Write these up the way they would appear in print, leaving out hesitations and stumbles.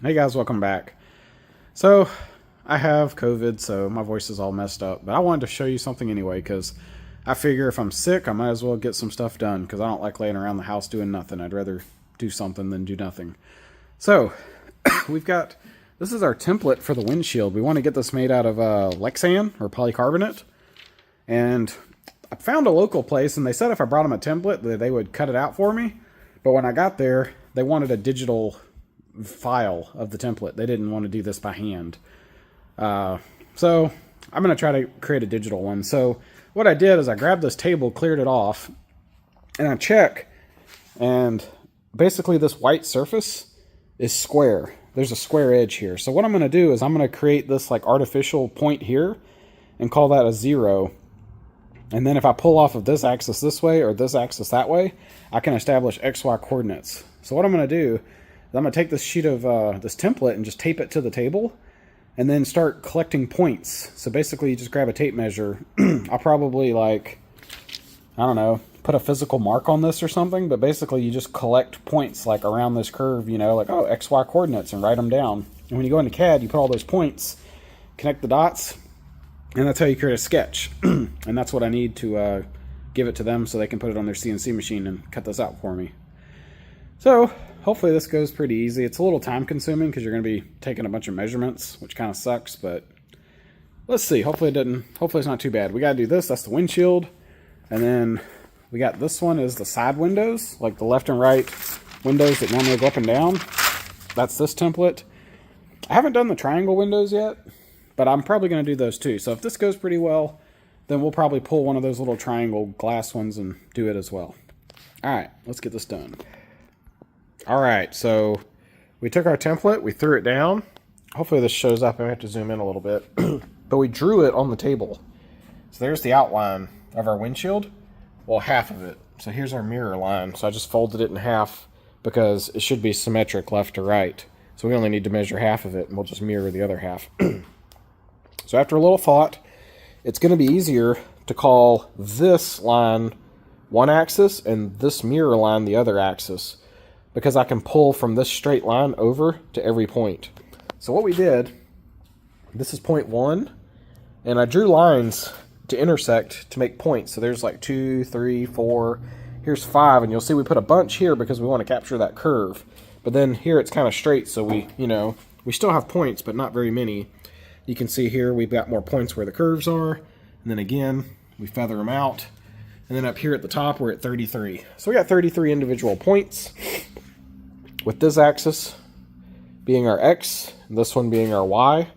Hey guys, welcome back. So, I have COVID, so my voice is all messed up, but I wanted to show you something anyway because I figure if I'm sick, I might as well get some stuff done because I don't like laying around the house doing nothing. I'd rather do something than do nothing. So, we've got this is our template for the windshield. We want to get this made out of Lexan or polycarbonate, and I found a local place, and they said if I brought them a template, that they would cut it out for me. But when I got there, they wanted a digital file of the template. They didn't want to do this by hand. So I'm going to try to create a digital one. So what I did is I grabbed this table, cleared it off, and I check, and basically this white surface is square. There's a square edge here. So what I'm going to do is I'm going to create this like artificial point here and call that a 0. And then if I pull off of this axis this way or this axis that way, I can establish XY coordinates. So what I'm going to do is I'm going to take this sheet of this template and just tape it to the table and then start collecting points. So basically you just grab a tape measure. I'll probably I don't know, put a physical mark on this or something, but basically you just collect points like around this curve, like, oh, XY coordinates, and write them down. And when you go into CAD, you put all those points, connect the dots, and that's how you create a sketch. And that's what I need to give it to them so they can put it on their CNC machine and cut this out for me. So hopefully this goes pretty easy. It's a little time consuming because you're going to be taking a bunch of measurements, which kind of sucks, but let's see. Hopefully it's not too bad. We got to do this. That's the windshield. And then we got this one is the side windows, like the left and right windows that normally go up and down. That's this template. I haven't done the triangle windows yet, but I'm probably going to do those too. So if this goes pretty well, then we'll probably pull one of those little triangle glass ones and do it as well. All right, let's get this done. All right, so we took our template, we threw it down. Hopefully this shows up. I have to zoom in a little bit. But we drew it on the table. So there's the outline of our windshield. Well, half of it. So here's our mirror line. So I just folded it in half because it should be symmetric left to right. So we only need to measure half of it, and we'll just mirror the other half. So after a little thought, it's going to be easier to call this line one axis and this mirror line the other axis, because I can pull from this straight line over to every point. So what we did, this is point 1, and I drew lines to intersect to make points. So there's like 2, 3, 4, here's 5, and you'll see we put a bunch here because we want to capture that curve. But then here it's kind of straight, so we still have points, but not very many. You can see here we've got more points where the curves are, and then again, we feather them out. And then up here at the top, we're at 33. So we got 33 individual points, with this axis being our X, and this one being our Y.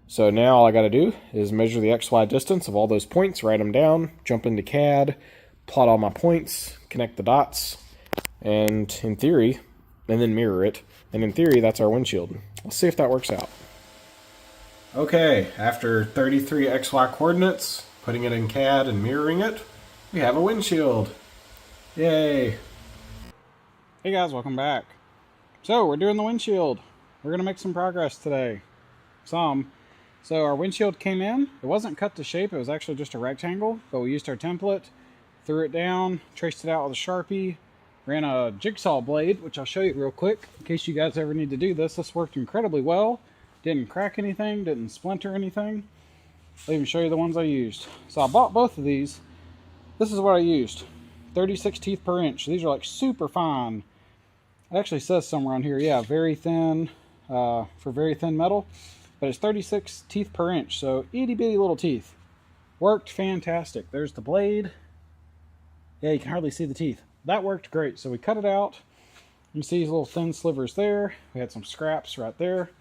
So now all I got to do is measure the XY distance of all those points, write them down, jump into CAD, plot all my points, connect the dots, and in theory, and then mirror it. And in theory, that's our windshield. Let's see if that works out. Okay, after 33 XY coordinates, putting it in CAD and mirroring it, we have a windshield. Yay! Hey guys, welcome back. So we're doing the windshield. We're going to make some progress today. So our windshield came in. It wasn't cut to shape. It was actually just a rectangle, but we used our template, threw it down, traced it out with a Sharpie, ran a jigsaw blade, which I'll show you real quick in case you guys ever need to do this. This worked incredibly well. Didn't crack anything, didn't splinter anything. I'll even show you the ones I used. So I bought both of these. This is what I used. 36 teeth per inch. These are like super fine. It actually says somewhere on here, yeah, very thin, for very thin metal. But it's 36 teeth per inch, so itty bitty little teeth. Worked fantastic. There's the blade. Yeah, you can hardly see the teeth. That worked great. So we cut it out. You can see these little thin slivers there. We had some scraps right there.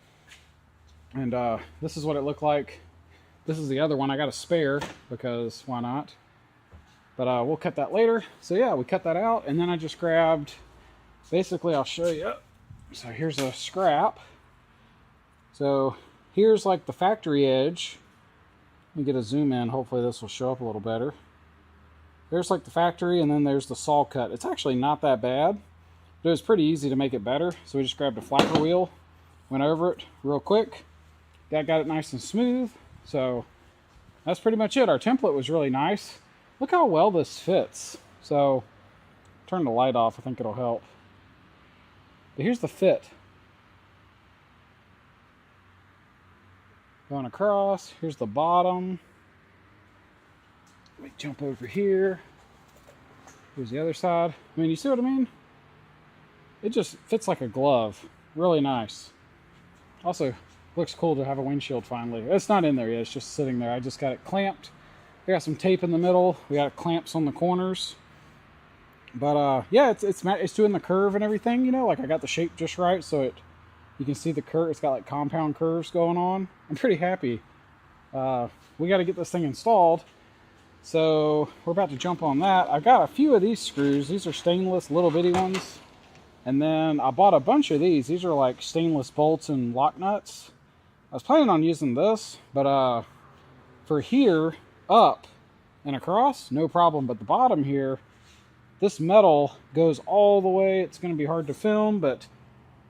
And this is what it looked like. This is the other one. I got a spare because why not? But we'll cut that later. So yeah, we cut that out, and then I just grabbed, basically I'll show you. So here's a scrap. So here's like the factory edge. Let me get a zoom in. Hopefully this will show up a little better. There's like the factory, and then there's the saw cut. It's actually not that bad, but it was pretty easy to make it better. So we just grabbed a flapper wheel, went over it real quick. That got it nice and smooth. So that's pretty much it. Our template was really nice. Look how well this fits. So turn the light off. I think it'll help. But here's the fit. going across. Here's the bottom. Let me jump over here. Here's the other side. I mean, you see what I mean? It just fits like a glove. Really nice. Also, looks cool to have a windshield finally. It's not in there yet. It's just sitting there. I just got it clamped. We got some tape in the middle. We got clamps on the corners. But yeah, it's doing the curve and everything. You know, like I got the shape just right, so you can see the curve. It's got like compound curves going on. I'm pretty happy. We got to get this thing installed. So we're about to jump on that. I've got a few of these screws. These are stainless, little bitty ones. And then I bought a bunch of these. These are like stainless bolts and lock nuts. I was planning on using this, but for here, up and across, no problem. But the bottom here, this metal goes all the way. It's going to be hard to film, but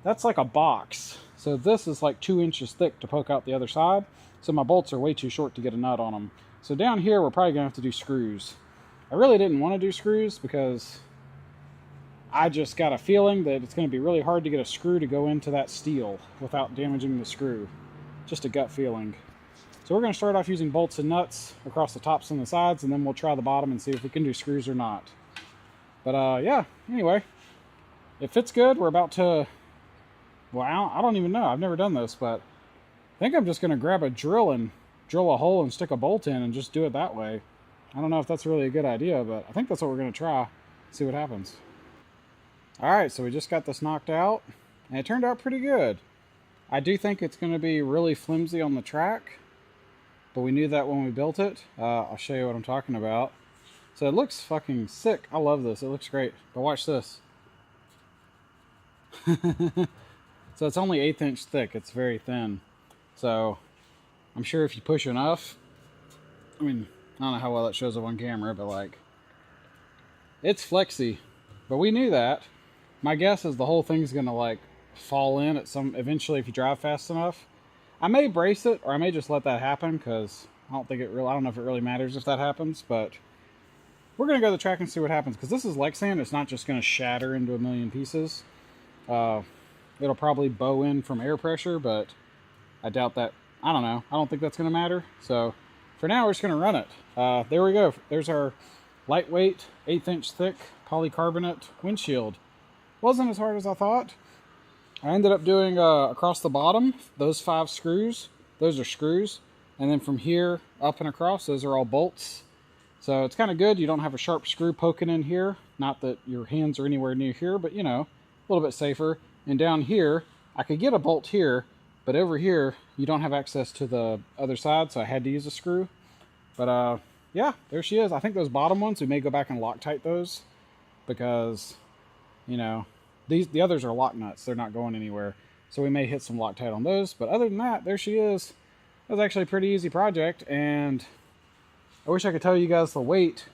that's like a box. So this is like 2 inches thick to poke out the other side. So my bolts are way too short to get a nut on them. So down here, we're probably going to have to do screws. I really didn't want to do screws because I just got a feeling that it's going to be really hard to get a screw to go into that steel without damaging the screw. Just a gut feeling. So we're going to start off using bolts and nuts across the tops and the sides, and then we'll try the bottom and see if we can do screws or not. But yeah, anyway, it fits good. We're about to, well, I don't even know. I've never done this, but I think I'm just going to grab a drill and drill a hole and stick a bolt in and just do it that way. I don't know if that's really a good idea, but I think that's what we're going to try. See what happens. Alright, so we just got this knocked out, and it turned out pretty good. I do think it's going to be really flimsy on the track, but we knew that when we built it. I'll show you what I'm talking about. So it looks fucking sick. I love this. It looks great. But watch this. So it's only 1/8 inch thick. It's very thin. So I'm sure if you push enough, I mean, I don't know how well it shows up on camera, but like, it's flexy. But we knew that. My guess is the whole thing's gonna like fall in at some, eventually if you drive fast enough. I may brace it, or I may just let that happen, because I don't know if it really matters if that happens, but we're gonna go to the track and see what happens, because this is Lexan. It's not just gonna shatter into a million pieces. It'll probably bow in from air pressure, but I doubt that. I don't know. I don't think that's gonna matter. So for now, we're just gonna run it. There we go. There's our lightweight, 1/8 inch thick polycarbonate windshield. Wasn't as hard as I thought. I ended up doing across the bottom, those 5 screws. Those are screws. And then from here up and across, those are all bolts. So it's kind of good. You don't have a sharp screw poking in here. Not that your hands are anywhere near here, but you know, a little bit safer. And down here, I could get a bolt here, but over here, you don't have access to the other side, so I had to use a screw. But yeah, there she is. I think those bottom ones, we may go back and Loctite those, because, you know, the others are lock nuts. They're not going anywhere. So we may hit some Loctite on those. But other than that, there she is. That was actually a pretty easy project. And I wish I could tell you guys the weight.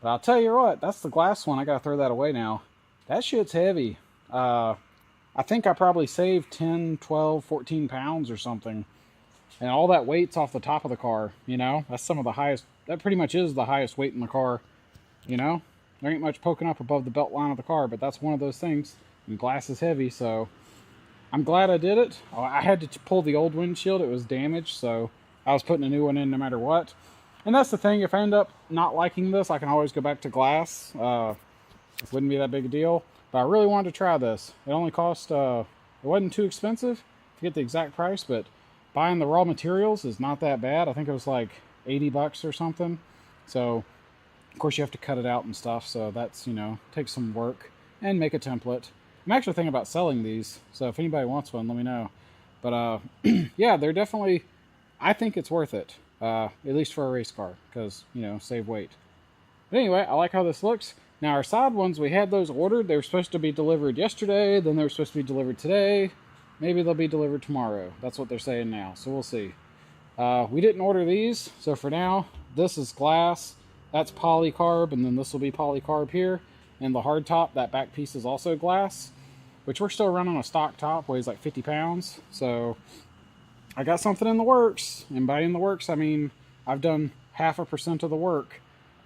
But I'll tell you what, that's the glass one. I got to throw that away now. That shit's heavy. I think I probably saved 10, 12, 14 pounds or something. And all that weight's off the top of the car, you know? That's some of the highest, that pretty much is the highest weight in the car, you know? There ain't much poking up above the belt line of the car, but that's one of those things. And glass is heavy, so I'm glad I did it. I had to pull the old windshield. It was damaged, so I was putting a new one in no matter what. And that's the thing. If I end up not liking this, I can always go back to glass. It wouldn't be that big a deal. But I really wanted to try this. It only cost, it wasn't too expensive. I forget the exact price, but buying the raw materials is not that bad. I think it was like 80 bucks or something. So, of course, you have to cut it out and stuff. So that's, you know, takes some work. And make a template. I'm actually thinking about selling these. So if anybody wants one, let me know. But yeah, they're definitely, I think it's worth it. At least for a race car. Because, you know, save weight. But anyway, I like how this looks. Now our side ones, we had those ordered. They were supposed to be delivered yesterday. Then they were supposed to be delivered today. Maybe they'll be delivered tomorrow. That's what they're saying now. So we'll see. We didn't order these. So for now, this is glass. That's polycarb. And then this will be polycarb here. And the hard top, that back piece is also glass. Which we're still running a stock top. Weighs like 50 pounds. So I got something in the works. And by in the works, I mean I've done 0.5% of the work.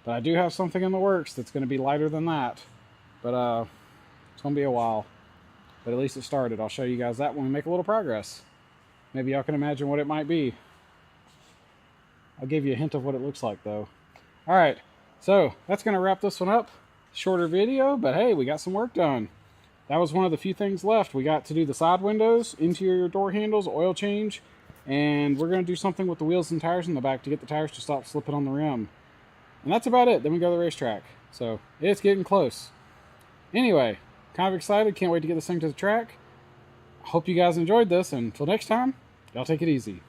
But I do have something in the works that's going to be lighter than that. But it's going to be a while. But at least it started. I'll show you guys that when we make a little progress. Maybe y'all can imagine what it might be. I'll give you a hint of what it looks like though. All right, so that's going to wrap this one up. Shorter video, but hey, we got some work done. That was one of the few things left. We got to do the side windows, interior door handles, oil change, and we're going to do something with the wheels and tires in the back to get the tires to stop slipping on the rim. And that's about it. Then we go to the racetrack. So it's getting close. Anyway, kind of excited. Can't wait to get this thing to the track. Hope you guys enjoyed this. And until next time, y'all take it easy.